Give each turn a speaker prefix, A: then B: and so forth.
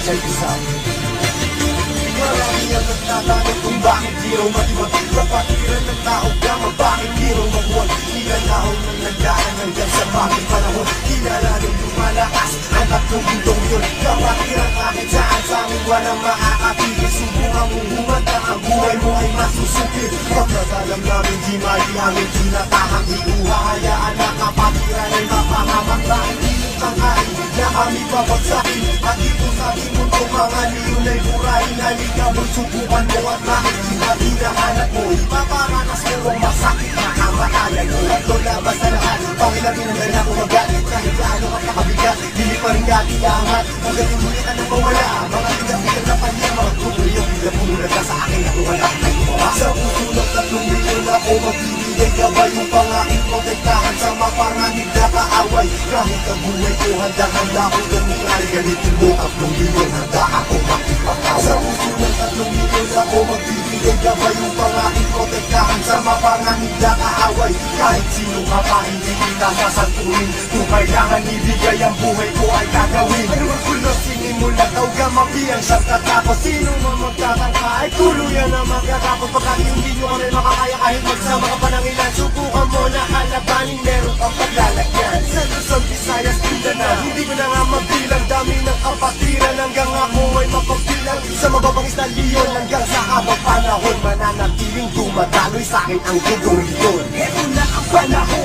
A: Check this out. Marami ang nagtatanong kung bakit di raw matibag kapatiran ng tao gama, bakit di raw mabuwan. Ilalahon ng nagdaan hanggang sa bakit panahon. Kilala nung lumalakas ang tatlong bundong yun. Kapatiran kahit saan sa amin walang makakapigil. Subukan mong humanda, ang buhay mo ay masusupil. Pagkagalam namin di mali aming tinatahang iuhahayaan na kapatiran ay mapahamak. Bakit di mo kakain na kami babagsakin? At dito sa ating mundo mga liyon ay burahin. Halika mo'y subukan mo at makikita hinahanap mo. Ipaparanas mo ang masakit na kamatayan mo. At lulabas na lahat, pangilangin ang dala ko magalit. Kahit gaano ka pakabigat, hindi pa rin katiyangat. Hanggang yung huli ka nang mawala, mga tiga-tiga na panya. Mga tuloy ang pinapumulat ka sa akin ako ang lakay ko. Sa puso ng 3 milyon ako magbibigay gabay upang aking protektahan sa mapanganib na kaaway. Kahit ang buhay ko handa-handa ko ganun. Galitin mo 3 milyon, handa ako makipakaw. Sa puso ng 3 milyon ako magbibigay gabay upang aking protektahan sa mapanganib na kaaway. Kahit sino ka pa hindi kita sasantuin. Kung kailangan ibigay ang buhay ko ay gagawin. Ano ang kulos sinimula daw gamapi ang siyang katapos. Sino man magtatangka ay tuluyan na magkakapos. Pagkat hindi nyo kami makakaya kahit magsama ka pa ng ilan. Subukan mo na kalabanin, meron kang paglalagyan. Sa Luzon, Visayas, Mindanao, hindi ko na nga mabilang. Dami ng kapatiran hanggang ako ay mapagbilang. Sa mababangis na liyon hanggang sa habang panahon, mananatiling dumadaloy sa akin ang gugong liyon. Ito na ang panahon